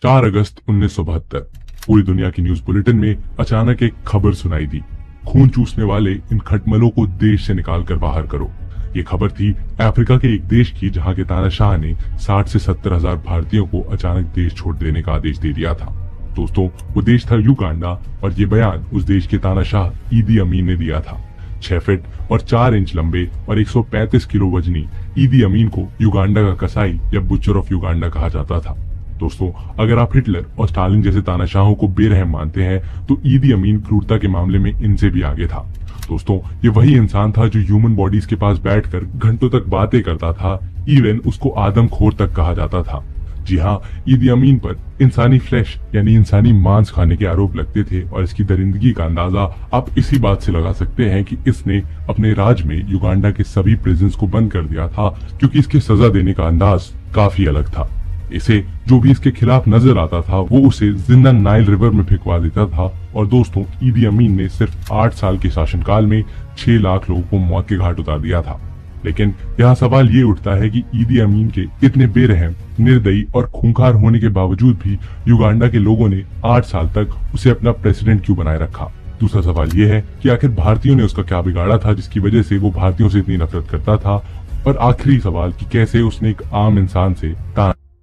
4 अगस्त 1972 पूरी दुनिया की न्यूज बुलेटिन में अचानक एक खबर सुनाई दी। खून चूसने वाले इन खटमलों को देश से निकाल कर बाहर करो। ये खबर थी अफ्रीका के एक देश की, जहां के तानाशाह ने 60 से 70 हजार भारतीयों को अचानक देश छोड़ देने का आदेश दे दिया था। दोस्तों, वो देश था युगांडा और ये बयान उस देश के तानाशाह ईदी अमीन ने दिया था। 6 फीट और 4 इंच लंबे और 135 किलो वजनी ईदी अमीन को युगांडा का कसाई या बुचर ऑफ युगांडा कहा जाता था। दोस्तों, अगर आप हिटलर और स्टालिन जैसे तानाशाहों को बेरहम मानते हैं तो ईदी अमीन क्रूरता के मामले में इनसे भी आगे था। दोस्तों, ये वही इंसान था जो ह्यूमन बॉडीज के पास बैठकर घंटों तक बातें करता था। इवन उसको आदमखोर तक कहा जाता था। जी हाँ, ईदी अमीन पर इंसानी फ्लैश यानी इंसानी मांस खाने के आरोप लगते थे और इसकी दरिंदगी का अंदाजा आप इसी बात से लगा सकते हैं कि इसने अपने राज में युगांडा के सभी प्रिजन्स को बंद कर दिया था, क्योंकि इसके सजा देने का अंदाज काफी अलग था। इसे जो भी इसके खिलाफ नजर आता था वो उसे जिंदा नाइल रिवर में फेंकवा देता था। और दोस्तों, ईदी अमीन ने सिर्फ 8 साल के शासनकाल में 6 लाख लोगों को मौत के घाट उतार दिया था। लेकिन यहाँ सवाल ये उठता है कि ईदी अमीन के इतने बेरहम, निर्दयी और खूंखार होने के बावजूद भी युगांडा के लोगों ने 8 साल तक उसे अपना प्रेसिडेंट क्यों बनाए रखा। दूसरा सवाल ये है कि आखिर भारतीयों ने उसका क्या बिगाड़ा था जिसकी वजह से वो भारतीयों से इतनी नफरत करता था। और आखिरी सवाल कि कैसे उसने एक आम इंसान से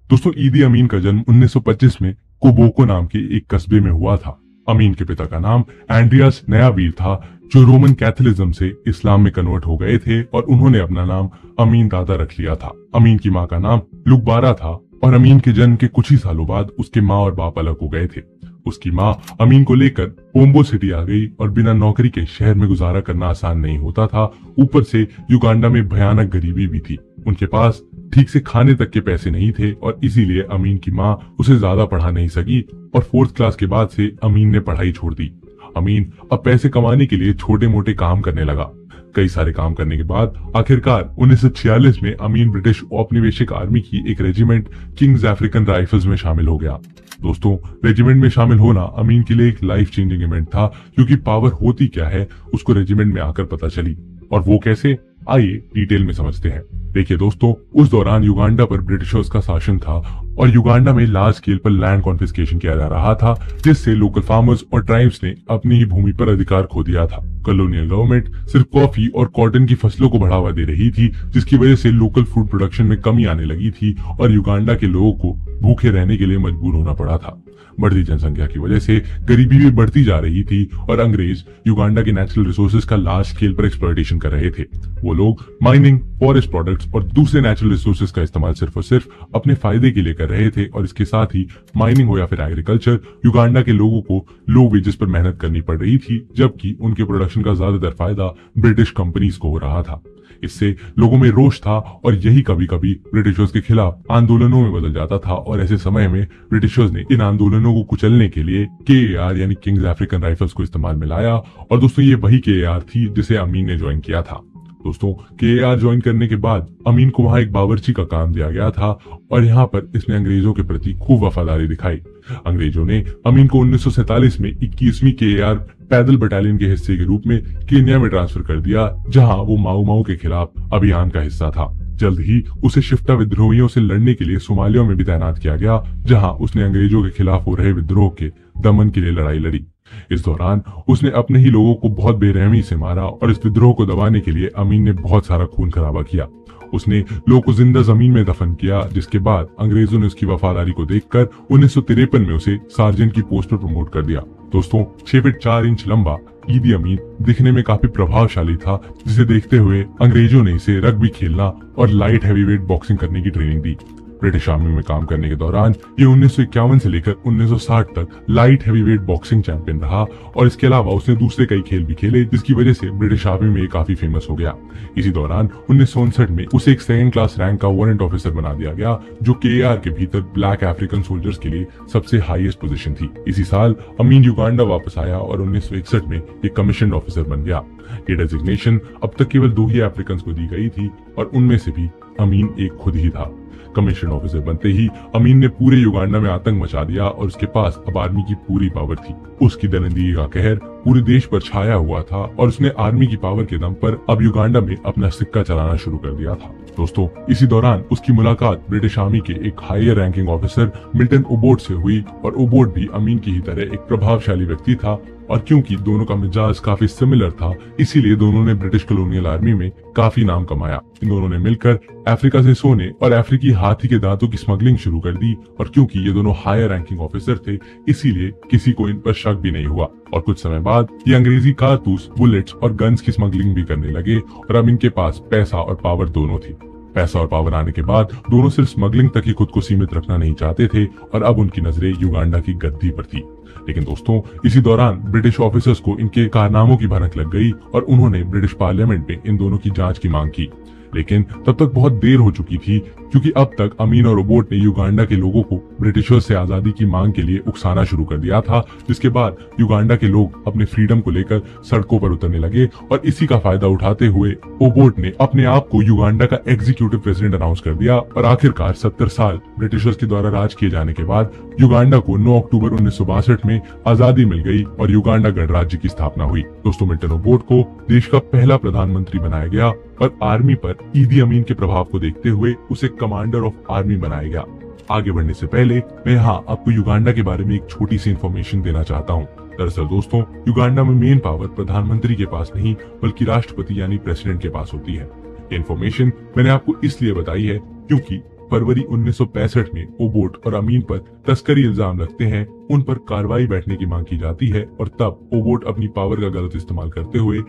दोस्तों, ईदी अमीन का जन्म 1925 में कोबोको नाम के एक कस्बे में हुआ था। अमीन के पिता का नाम एंड्रियास नयावीर था, जो रोमन कैथोलिज्म से इस्लाम में कन्वर्ट हो गए थे और उन्होंने अपना नाम अमीन दादा रख लिया था। अमीन की माँ का नाम लुकबारा था और अमीन के जन्म के कुछ ही सालों बाद उसके माँ और बाप अलग हो गए थे। उसकी माँ अमीन को लेकर पोम्बो सिटी आ गई और बिना नौकरी के शहर में गुजारा करना आसान नहीं होता था। ऊपर से युगांडा में भयानक गरीबी भी थी। उनके पास ठीक से खाने तक के पैसे नहीं थे और इसीलिए अमीन की माँ उसे ज्यादा पढ़ा नहीं सकी और 4th क्लास के बाद से अमीन ने पढ़ाई छोड़ दी। अमीन अब पैसे कमाने के लिए छोटे मोटे काम करने लगा। कई सारे काम करने के बाद आखिरकार 1946 में अमीन ब्रिटिश औपनिवेशिक आर्मी की एक रेजिमेंट किंग्स अफ्रीकन राइफल्स में शामिल हो गया। दोस्तों, रेजिमेंट में शामिल होना अमीन के लिए एक लाइफ चेंजिंग इवेंट था, क्योंकि पावर होती क्या है उसको रेजिमेंट में आकर पता चली। और वो कैसे, आइए डिटेल में समझते हैं। देखिए दोस्तों, उस दौरान युगांडा पर ब्रिटिशर्स का शासन था और युगांडा में लार्ज स्केल पर लैंड कॉन्फिस्केशन किया जा रहा था, जिससे लोकल फार्मर्स और ट्राइब्स ने अपनी ही भूमि पर अधिकार खो दिया था। कॉलोनियल गवर्नमेंट सिर्फ कॉफी और कॉटन की फसलों को बढ़ावा दे रही थी, जिसकी वजह से लोकल फूड प्रोडक्शन में कमी आने लगी थी और युगांडा के लोगों को भूखे रहने के लिए मजबूर होना पड़ा था। बढ़ती जनसंख्या की वजह से गरीबी भी बढ़ती जा रही थी और अंग्रेज युगांडा के नेचुरल रिसोर्सेज का लार्ज स्केल पर एक्सप्लॉयटेशन कर रहे थे। वो लोग माइनिंग, फॉरेस्ट प्रोडक्ट्स और दूसरे नेचुरल रिसोर्सेज का इस्तेमाल सिर्फ और सिर्फ अपने फायदे के लिए कर रहे थे और इसके साथ ही माइनिंग हो या फिर एग्रीकल्चर, युगांडा के लोगों को लो वेजेस पर मेहनत करनी पड़ रही थी, जबकि उनके प्रोडक्शन का ज्यादातर फायदा ब्रिटिश कंपनीज को हो रहा था। इससे लोगों में रोष था और यही कभी कभी ब्रिटिशर्स के खिलाफ आंदोलनों में बदल जाता था। और ऐसे समय में ब्रिटिशर्स ने इन आंदोलनों को कुचलने के लिए KAR यानी किंग्स अफ्रीकन राइफल्स को इस्तेमाल में लाया। और दोस्तों, ये वही KAR थी जिसे अमीन ने ज्वाइन किया था। दोस्तों, KAR ज्वाइन करने के बाद अमीन को वहां एक बावर्ची का काम दिया गया था और यहाँ पर इसने अंग्रेजों के प्रति खूब वफादारी दिखाई। अंग्रेजों ने अमीन को 1947 में 21वीं KAR पैदल बटालियन के हिस्से के रूप में केन्या में ट्रांसफर कर दिया, जहां वो माओ माओ के खिलाफ अभियान का हिस्सा था। जल्द ही उसे शिफ्टा विद्रोहियों से लड़ने के लिए सोमालिया में भी तैनात किया गया, जहां उसने अंग्रेजों के खिलाफ हो रहे विद्रोह के दमन के लिए लड़ाई लड़ी। इस दौरान उसने अपने ही लोगों को बहुत बेरहमी से मारा और इस विद्रोह को दबाने के लिए अमीन ने बहुत सारा खून खराबा किया। उसने लोगों को जिंदा जमीन में दफन किया, जिसके बाद अंग्रेजों ने उसकी वफादारी को देखकर 1953 में उसे सार्जेंट की पोस्ट पर प्रमोट कर दिया। दोस्तों, 6 फीट 4 इंच लंबा ईदी अमीन दिखने में काफी प्रभावशाली था, जिसे देखते हुए अंग्रेजों ने इसे रग्बी खेलना और लाइट हैवीवेट बॉक्सिंग करने की ट्रेनिंग दी। ब्रिटिश आर्मी में काम करने के दौरान ये 1951 से लेकर 1960 तक लाइट हैवीवेट बॉक्सिंग चैंपियन रहा और इसके अलावा उसने दूसरे कई खेल भी खेले, जिसकी वजह से ब्रिटिश आर्मी में ये काफी फेमस हो गया। इसी दौरान 1959 में उसे एक 2nd क्लास रैंक का वारंट ऑफिसर बना दिया गया, जो KAR के भीतर ब्लैक अफ्रीकन सोल्जर्स के लिए सबसे हाईएस्ट पोजीशन थी। इसी साल अमीन युगांडा वापस आया और 1961 में एक कमीशन ऑफिसर बन गया। ये डेजिग्नेशन अब तक केवल 2 ही अफ्रीकन को दी गई थी और उनमें से भी अमीन एक खुद ही था। कमीशन ऑफिसर बनते ही अमीन ने पूरे युगांडा में आतंक मचा दिया और उसके पास अब आर्मी की पूरी पावर थी। उसकी दरिंदगी का कहर पूरे देश पर छाया हुआ था और उसने आर्मी की पावर के दम पर अब युगांडा में अपना सिक्का चलाना शुरू कर दिया था। दोस्तों इसी दौरान उसकी मुलाकात ब्रिटिश आर्मी के एक हायर रैंकिंग ऑफिसर मिल्टन ओबोट से हुई और ओबोट भी अमीन की ही तरह एक प्रभावशाली व्यक्ति था और क्योंकि दोनों का मिजाज काफी सिमिलर था इसीलिए दोनों ने ब्रिटिश कॉलोनियल आर्मी में काफी नाम कमाया। इन दोनों ने मिलकर अफ्रीका से सोने और अफ्रीकी हाथी के दांतों की स्मगलिंग शुरू कर दी और क्योंकि ये दोनों हायर रैंकिंग ऑफिसर थे इसीलिए किसी को इन पर शक भी नहीं हुआ और कुछ समय बाद ये अंग्रेजी कारतूस, बुलेट्स और गन्स की स्मगलिंग भी करने लगे और अब इनके पास पैसा और पावर दोनों थी। पैसा और पावर आने के बाद दोनों सिर्फ स्मगलिंग तक ही खुद को सीमित रखना नहीं चाहते थे और अब उनकी नजरें युगांडा की गद्दी पर थी। लेकिन दोस्तों इसी दौरान ब्रिटिश ऑफिसर्स को इनके कारनामों की भनक लग गई और उन्होंने ब्रिटिश पार्लियामेंट में इन दोनों की जांच की मांग की। लेकिन तब तक बहुत देर हो चुकी थी क्योंकि अब तक अमीन और ओबोट ने युगांडा के लोगों को ब्रिटिशर्स से आजादी की मांग के लिए उकसाना शुरू कर दिया था, जिसके बाद युगांडा के लोग अपने फ्रीडम को लेकर सड़कों पर उतरने लगे और इसी का फायदा उठाते हुए ओबोट ने अपने आप को युगांडा का एग्जीक्यूटिव प्रेसिडेंट अनाउंस कर दिया और आखिरकार 70 साल ब्रिटिशर्स के द्वारा राज किए जाने के बाद युगांडा को 9 अक्टूबर 1962 में आजादी मिल गई और युगांडा गणराज्य की स्थापना हुई। दोस्तों मिल्टन ओबोट को देश का पहला प्रधानमंत्री बनाया गया और आर्मी पर ईदी अमीन के प्रभाव को देखते हुए उसे कमांडर ऑफ आर्मी बनाया गया। आगे बढ़ने से पहले मैं यहाँ आपको युगांडा के बारे में एक छोटी सी इन्फॉर्मेशन देना चाहता हूँ। दरअसल दोस्तों युगांडा में मेन पावर प्रधानमंत्री के पास नहीं बल्कि राष्ट्रपति यानी प्रेसिडेंट के पास होती है। ये इन्फॉर्मेशन मैंने आपको इसलिए बताई है क्योंकि फरवरी 1965 में ओबोट और अमीन पर तस्करी इल्जाम लगते हैं, उन पर कार्रवाई बैठने की मांग की जाती है और तब ओबोट अपनी पावर का गलत इस्तेमाल करते हुए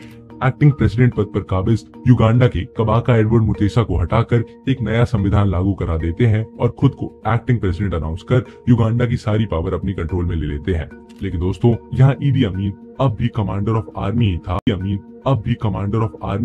एक्टिंग प्रेसिडेंट पद पर काबिज युगांडा के कबाका एडवर्ड मुतेसा को हटाकर एक नया संविधान लागू करा देते हैं और खुद को एक्टिंग प्रेसिडेंट अनाउंस कर युगांडा की सारी पावर अपनी कंट्रोल में ले लेते हैं। लेकिन दोस्तों यहाँ ईदी अमीन अब भी कमांडर ऑफ आर्मी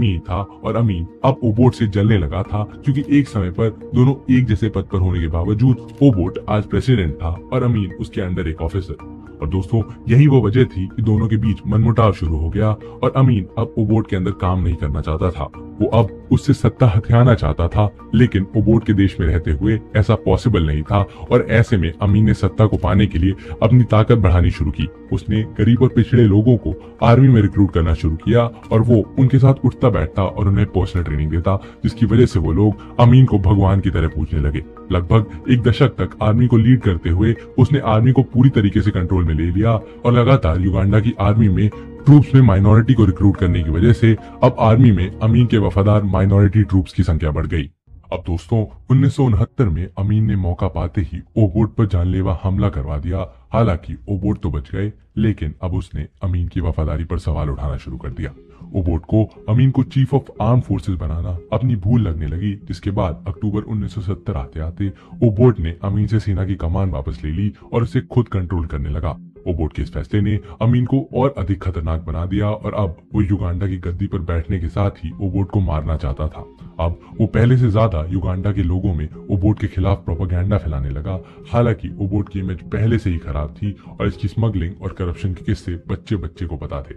ही था। और अमीन अब ओबोट से जलने लगा था क्योंकि एक समय पर दोनों एक जैसे पद पर होने के बावजूद ओबोट आज प्रेसिडेंट था और अमीन उसके अंडर एक ऑफिसर। और दोस्तों यही वो वजह थी कि दोनों के बीच मनमुटाव शुरू हो गया और अमीन अब ओबोट के अंदर काम नहीं करना चाहता था, वो अब उससे सत्ता हथियाना चाहता था। लेकिन ओबोट के देश में रहते हुए ऐसा पॉसिबल नहीं था और ऐसे में अमीन ने सत्ता को पाने के लिए अपनी ताकत बढ़ानी शुरू की। उसने गरीब और पिछड़े लोगों को आर्मी में रिक्रूट करना शुरू किया और वो उनके साथ उठता बैठता और उन्हें पर्सनल ट्रेनिंग देता, जिसकी वजह से वो लोग अमीन को भगवान की तरह पूजने लगे। लगभग एक दशक तक आर्मी को लीड करते हुए उसने आर्मी को पूरी तरीके से कंट्रोल में ले लिया और लगातार युगांडा की आर्मी में ट्रूप्स में माइनॉरिटी को रिक्रूट करने की वजह से अब आर्मी में अमीन के वफादार माइनॉरिटी ट्रूप्स की संख्या बढ़ गई। अब दोस्तों 1969 में अमीन ने मौका पाते ही ओबोट पर जानलेवा हमला करवा दिया। हालांकि ओबोट तो बच गए लेकिन अब उसने अमीन की वफादारी पर सवाल उठाना शुरू कर दिया। ओबोट को अमीन को चीफ ऑफ आर्म फोर्सेस बनाना अपनी भूल लगने लगी, जिसके बाद अक्टूबर 1970 आते आते ओबोट ने अमीन से सेना की कमान वापस ले ली और उसे खुद कंट्रोल करने लगा। ओबोट के इस फैसले ने अमीन को और अधिक खतरनाक बना दिया और अब वो युगांडा की गद्दी पर बैठने के साथ ही ओबोट को मारना चाहता था। अब वो पहले से ज्यादा युगांडा के लोगों में ओबोट के खिलाफ प्रोपेगेंडा फैलाने लगा। हालांकि ओबोट की इमेज पहले से ही खराब थी और इसकी स्मगलिंग और करप्शन के किस्से बच्चे बच्चे को पता थे।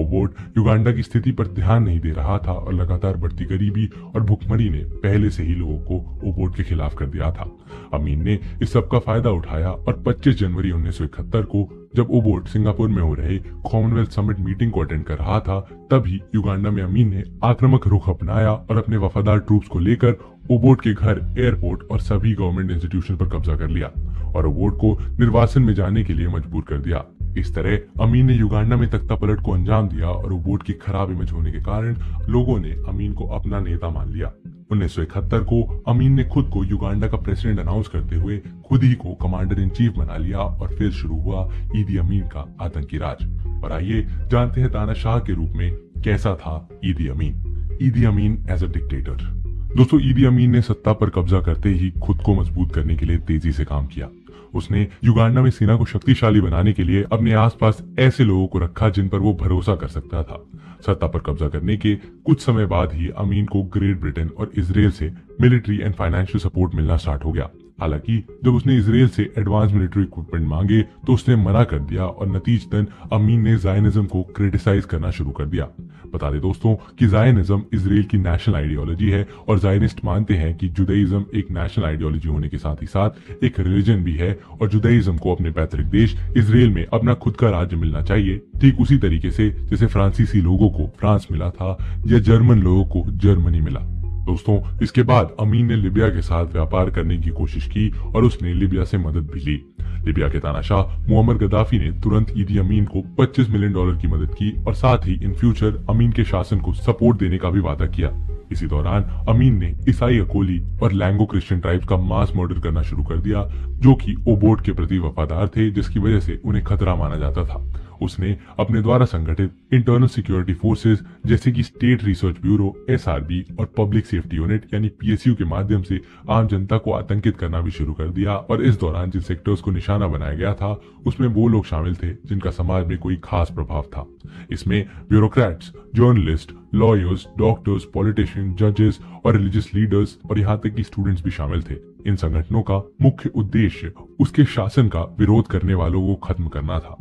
ओबोट युगांडा की स्थिति पर ध्यान नहीं दे रहा था और लगातार बढ़ती गरीबी और भुखमरी ने पहले से ही लोगों को ओबोट के खिलाफ कर दिया था। अमीन ने इस सब का फायदा उठाया और 25 जनवरी 1971 को जब ओबोट सिंगापुर में हो रहे कॉमनवेल्थ समिट मीटिंग को अटेंड कर रहा था, तभी युगांडा में अमीन ने आक्रामक रुख अपनाया और अपने वफादार ट्रूप्स को लेकर ओबोट के घर, एयरपोर्ट और सभी गवर्नमेंट इंस्टीट्यूशन पर कब्जा कर लिया और ओबोट को निर्वासन में जाने के लिए मजबूर कर दिया। इस तरह अमीन ने युगांडा में तख्ता पलट को अंजाम दिया और ओबोट की खराब इमेज होने के कारण लोगों ने अमीन को अपना नेता मान लिया। 1971 को अमीन ने खुद को युगांडा का प्रेसिडेंट अनाउंस करते हुए खुद ही को कमांडर इन चीफ बना लिया और फिर शुरू हुआ ईदी अमीन का आतंकी राज। और आइए जानते हैं तानाशाह के रूप में कैसा था ईदी अमीन। ईदी अमीन एज अ डिक्टेटर। दोस्तों ईदी अमीन ने सत्ता पर कब्जा करते ही खुद को मजबूत करने के लिए तेजी से काम किया। उसने युगांडा में सेना को शक्तिशाली बनाने के लिए अपने आसपास ऐसे लोगों को रखा जिन पर वो भरोसा कर सकता था। सत्ता पर कब्जा करने के कुछ समय बाद ही अमीन को ग्रेट ब्रिटेन और इजराइल से मिलिट्री एंड फाइनेंशियल सपोर्ट मिलना स्टार्ट हो गया। हालांकि जब उसने इजराइल से एडवांस मिलिट्री इक्विपमेंट मांगे तो उसने मना कर दिया और नतीजतन अमीन ने जायनिज्म को क्रिटिसाइज करना शुरू कर दिया। बता दें दोस्तों कि जायनिज्म इजराइल की नेशनल आइडियोलॉजी है और जायनिस्ट मानते हैं कि जुदाइज्म एक नेशनल आइडियोलॉजी होने के साथ ही साथ एक रिलीजन भी है और जुदाइज्म को अपने पैतृक देश इजराइल में अपना खुद का राज्य मिलना चाहिए, ठीक उसी तरीके से जैसे फ्रांसीसी लोगों को फ्रांस मिला था या जर्मन लोगों को जर्मनी मिला। दोस्तों, इसके बाद अमीन ने लिबिया के साथ व्यापार करने की कोशिश की और उसने लिबिया से मदद भी ली। लिबिया के तानाशाह मुअम्मर गद्दाफी ने तुरंत ईदी अमीन को $25 मिलियन की मदद की और साथ ही इन फ्यूचर अमीन के शासन को सपोर्ट देने का भी वादा किया। इसी दौरान अमीन ने ईसाई अकोली और लैंगो क्रिश्चियन ट्राइब्स का मास मर्डर करना शुरू कर दिया, जो कि ओबोट के प्रति वफादार थे, जिसकी वजह से उन्हें खतरा माना जाता था। उसने अपने द्वारा संगठित इंटरनल सिक्योरिटी फोर्सेस जैसे कि स्टेट रिसर्च ब्यूरो SRB और पब्लिक सेफ्टी यूनिट यानी PSU के माध्यम से आम जनता को आतंकित करना भी शुरू कर दिया। और इस दौरान जिन सेक्टर्स को निशाना बनाया गया था उसमें वो लोग शामिल थे जिनका समाज में कोई खास प्रभाव था। इसमें bureaucrats, journalist, lawyers, doctors, politician, जजेस और रिलीजियस लीडर्स और यहाँ तक कि स्टूडेंट्स भी शामिल थे। इन संगठनों का मुख्य उद्देश्य उसके शासन का विरोध करने वालों को खत्म करना था।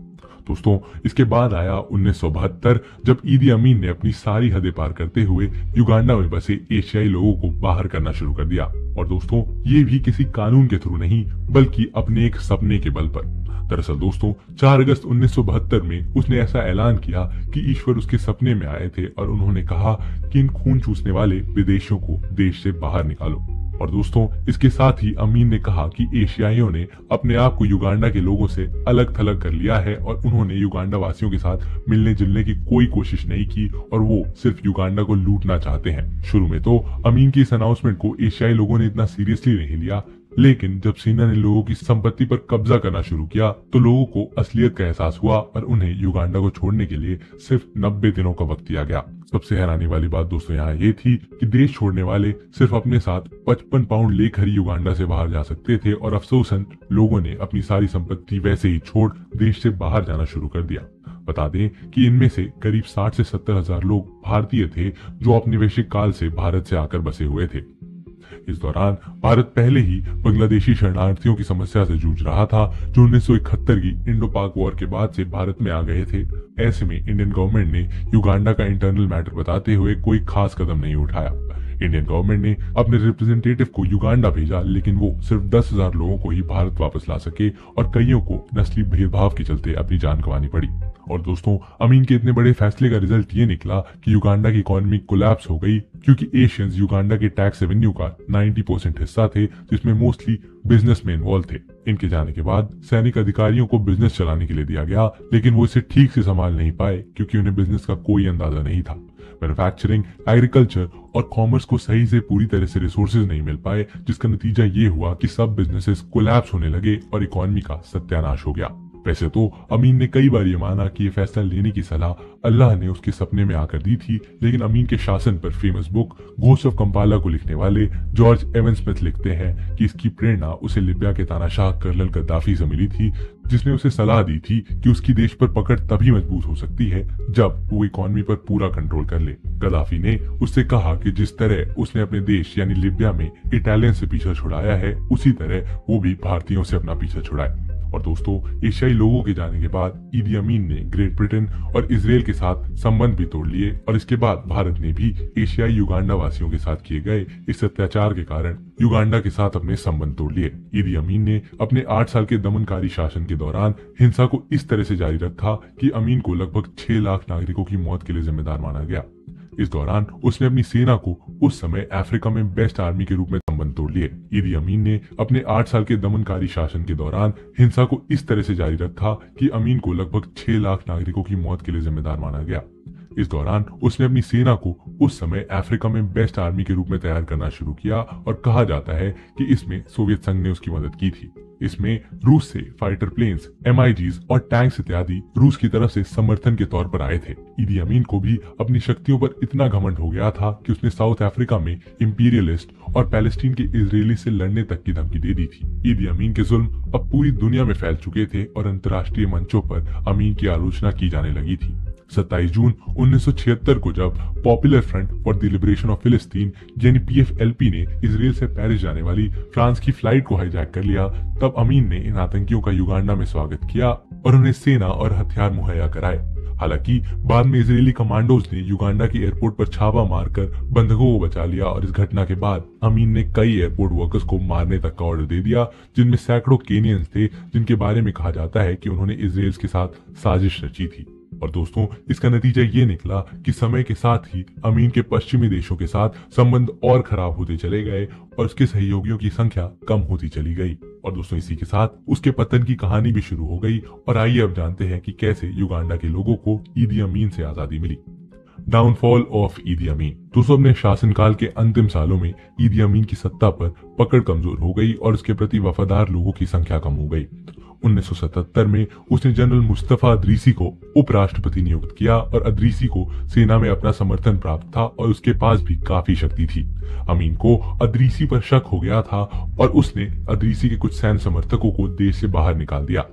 दोस्तों, इसके बाद आया 1972, जब ईदी अमीन ने अपनी सारी हदें पार करते हुए युगांडा में बसे एशियाई लोगों को बाहर करना शुरू कर दिया। और दोस्तों, ये भी किसी कानून के थ्रू नहीं बल्कि अपने एक सपने के बल पर। दरअसल दोस्तों, 4 अगस्त 1972 में उसने ऐसा ऐलान किया कि ईश्वर उसके सपने में आए थे और उन्होंने कहा कि इन खून चूसने वाले विदेशियों को देश से बाहर निकालो। और दोस्तों, इसके साथ ही अमीन ने कहा कि एशियाइयों ने अपने आप को युगांडा के लोगों से अलग थलग कर लिया है और उन्होंने युगांडा वासियों के साथ मिलने जुलने की कोई कोशिश नहीं की और वो सिर्फ युगांडा को लूटना चाहते हैं। शुरू में तो अमीन की इस अनाउंसमेंट को एशियाई लोगों ने इतना सीरियसली नहीं लिया, लेकिन जब सेना ने लोगों की संपत्ति पर कब्जा करना शुरू किया तो लोगों को असलियत का एहसास हुआ और उन्हें युगांडा को छोड़ने के लिए सिर्फ 90 दिनों का वक्त दिया गया। सबसे हैरानी वाली बात दोस्तों यहाँ ये थी कि देश छोड़ने वाले सिर्फ अपने साथ 55 पाउंड लेकर ही युगांडा से बाहर जा सकते थे और अफसोसन लोगों ने अपनी सारी संपत्ति वैसे ही छोड़ देश से बाहर जाना शुरू कर दिया। बता दें कि इनमें से करीब 60 से 70 हजार लोग भारतीय थे जो औपनिवेशिक काल से भारत से आकर बसे हुए थे। इस दौरान भारत पहले ही बांग्लादेशी शरणार्थियों की समस्या से जूझ रहा था जो 1971 की इंडो पाक वॉर के बाद से भारत में आ गए थे। ऐसे में इंडियन गवर्नमेंट ने युगांडा का इंटरनल मैटर बताते हुए कोई खास कदम नहीं उठाया। इंडियन गवर्नमेंट ने अपने रिप्रेजेंटेटिव को युगांडा भेजा, लेकिन वो सिर्फ 10,000 लोगों को ही भारत वापस ला सके और कईयों को नस्ली भेदभाव के चलते अपनी जान गंवानी पड़ी। और दोस्तों, अमीन के इतने बड़े फैसले का रिजल्ट ये निकला कि युगांडा की इकोनॉमी कोलैप्स हो गई, क्योंकि एशियंस युगांडा के टैक्स रेवेन्यू का 90% हिस्सा थे, जिसमें मोस्टली बिजनेसमैन इन्वॉल्व थे। इनके जाने के बाद सैनिक अधिकारियों को बिजनेस चलाने के लिए दिया गया, लेकिन वो इसे ठीक से संभाल नहीं पाए क्योंकि उन्हें बिजनेस का कोई अंदाजा नहीं था। मैन्युफैक्चरिंग, एग्रीकल्चर और कॉमर्स को सही से पूरी तरह से रिसोर्सेज नहीं मिल पाए, जिसका नतीजा ये हुआ कि सब बिजनेसेस कोलैप्स होने लगे और इकोनॉमी का सत्यानाश हो गया। वैसे तो अमीन ने कई बार ये माना कि ये फैसला लेने की सलाह अल्लाह ने उसके सपने में आकर दी थी, लेकिन अमीन के शासन पर famous book ghost of Kampala को लिखने वाले जॉर्ज एवन स्मिथ लिखते हैं कि इसकी प्रेरणा उसे लिबिया के तानाशाह कर्नल गद्दाफी से मिली थी, जिसने उसे सलाह दी थी कि उसकी देश पर पकड़ तभी मजबूत हो सकती है जब वो इकोनॉमी पर पूरा कंट्रोल कर ले। गद्दाफी ने उससे कहा कि जिस तरह उसने अपने देश यानी लिबिया में इटालियन से पीछा छुड़ाया है, उसी तरह वो भी भारतीयों से अपना पीछा छुड़ाए। और दोस्तों, एशियाई लोगों के जाने के बाद ईदी अमीन ने ग्रेट ब्रिटेन और इजराइल के साथ संबंध भी तोड़ लिए और इसके बाद भारत ने भी एशियाई युगांडा वासियों के साथ किए गए इस अत्याचार के कारण युगांडा के साथ अपने संबंध तोड़ लिए। ईदी अमीन ने अपने 8 साल के दमनकारी शासन के दौरान हिंसा को इस तरह से जारी रखा कि अमीन को लगभग 6 लाख नागरिकों की मौत के लिए जिम्मेदार माना गया। इस दौरान उसने अपनी सेना को उस समय अफ्रीका में बेस्ट आर्मी के रूप में संबंध तोड़ लिए। ईदी अमीन ने अपने 8 साल के दमनकारी शासन के दौरान हिंसा को इस तरह से जारी रखा कि अमीन को लगभग 6 लाख नागरिकों की मौत के लिए जिम्मेदार माना गया। इस दौरान उसने अपनी सेना को उस समय अफ्रीका में बेस्ट आर्मी के रूप में तैयार करना शुरू किया और कहा जाता है कि इसमें सोवियत संघ ने उसकी मदद की थी। इसमें रूस से फाइटर प्लेन्स, MiGs और टैंक्स इत्यादि रूस की तरफ से समर्थन के तौर पर आए थे। ईदी अमीन को भी अपनी शक्तियों पर इतना घमंड हो गया था कि उसने साउथ अफ्रीका में इंपीरियलिस्ट और पैलेस्टीन के इजरायली से लड़ने तक की धमकी दे दी थी। ईदी अमीन के जुल्म अब पूरी दुनिया में फैल चुके थे और अंतर्राष्ट्रीय मंचों पर अमीन की आलोचना की जाने लगी थी। 27 जून 1976 को जब popular front for the liberation of फिलिस्तीन यानी PFLP ने इजराइल से पेरिस जाने वाली फ्रांस की फ्लाइट को हाईजैक कर लिया, तब अमीन ने इन आतंकियों का युगांडा में स्वागत किया और उन्हें सेना और हथियार मुहैया कराए। हालांकि बाद में इजरायली कमांडोज ने युगांडा के एयरपोर्ट पर छापा मारकर बंधकों को बचा लिया और इस घटना के बाद अमीन ने कई एयरपोर्ट वर्कर्स को मारने तक का ऑर्डर दे दिया, जिनमें सैकड़ों केनियंस थे जिनके बारे में कहा जाता है कि उन्होंने इजराइल के साथ साजिश रची थी। और दोस्तों इसका नतीजा ये निकला कि समय के साथ ही अमीन के पश्चिमी देशों के साथ संबंध और खराब होते चले गए और उसके सहयोगियों की संख्या कम होती चली गई। और दोस्तों इसी के साथ उसके पतन की कहानी भी शुरू हो गई। और आइए अब जानते हैं कि कैसे युगांडा के लोगों को ईदी अमीन से आजादी मिली। डाउनफॉल ऑफ ईदी अमीन। दोस्तों अपने शासनकाल के अंतिम सालों में ईदी अमीन की सत्ता पर पकड़ कमजोर हो गई और उसके प्रति वफादार लोगों की संख्या कम हो गई। 1977 में उसने जनरल मुस्तफा अदरीसी को उपराष्ट्रपति नियुक्त किया और अदरीसी को सेना में अपना समर्थन प्राप्त था और उसके पास भी काफी शक्ति थी। अमीन को अदरीसी पर शक हो गया था और उसने अदरीसी के कुछ सैन्य समर्थकों को देश से बाहर निकाल दिया,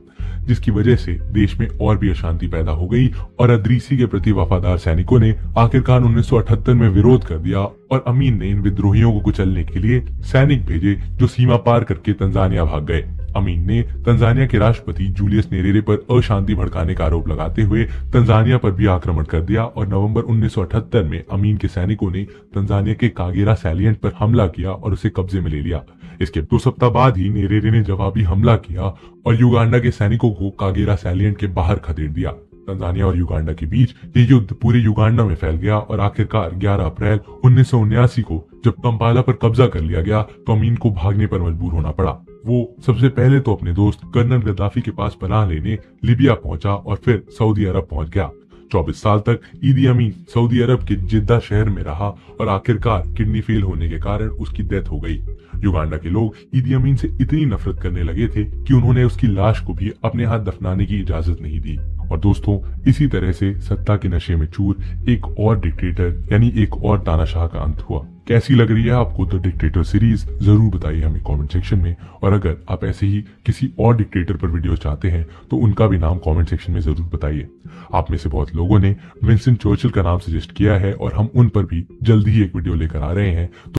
जिसकी वजह से देश में और भी अशांति पैदा हो गई और अदरीसी के प्रति वफादार सैनिकों ने आखिरकार 1978 में विरोध कर दिया और अमीन ने इन विद्रोहियों को कुचलने के लिए सैनिक भेजे जो सीमा पार करके तंजानिया भाग गए। अमीन ने तंजानिया के राष्ट्रपति जूलियस नेरेरे पर अशांति भड़काने का आरोप लगाते हुए तंजानिया पर भी आक्रमण कर दिया और नवंबर 1978 में अमीन के सैनिकों ने तंजानिया के कागेरा सैलिएंट पर हमला किया और उसे कब्जे में ले लिया। इसके 2 सप्ताह बाद ही नेरेरे ने जवाबी हमला किया और युगांडा के सैनिकों को कागेरा सैलिएंट के बाहर खदेड़ दिया। तंजानिया और युगांडा के बीच ये युद्ध पूरे युगांडा में फैल गया और आखिरकार 11 अप्रैल 1979 को जब कंपाला पर कब्जा कर लिया गया तो अमीन को भागने पर मजबूर होना पड़ा। वो सबसे पहले तो अपने दोस्त कर्नल गद्दाफी के पास पनाह लेने लीबिया पहुंचा और फिर सऊदी अरब पहुंच गया। 24 साल तक ईदी अमीन सऊदी अरब के जिद्दा शहर में रहा और आखिरकार किडनी फेल होने के कारण उसकी डेथ हो गई। युगांडा के लोग ईदी अमीन से इतनी नफरत करने लगे थे कि उन्होंने उसकी लाश को भी अपने हाथ दफनाने की इजाजत नहीं दी। और दोस्तों इसी तरह से सत्ता के नशे में चूर एक और डिक्टेटर यानी एक और तानाशाह का अंत हुआ। कैसी लग रही है आपको द डिक्टेटर सीरीज, जरूर बताइए हमें कमेंट सेक्शन में। और अगर आप ऐसे ही किसी और डिक्टेटर पर वीडियो चाहते हैं तो उनका भी नाम कमेंट सेक्शन में जरूर बताइए। आप में से बहुत लोगों ने विंस्टन चर्चिल का नाम सजेस्ट किया है और हम उन पर भी जल्दी ही एक वीडियो लेकर आ रहे हैं।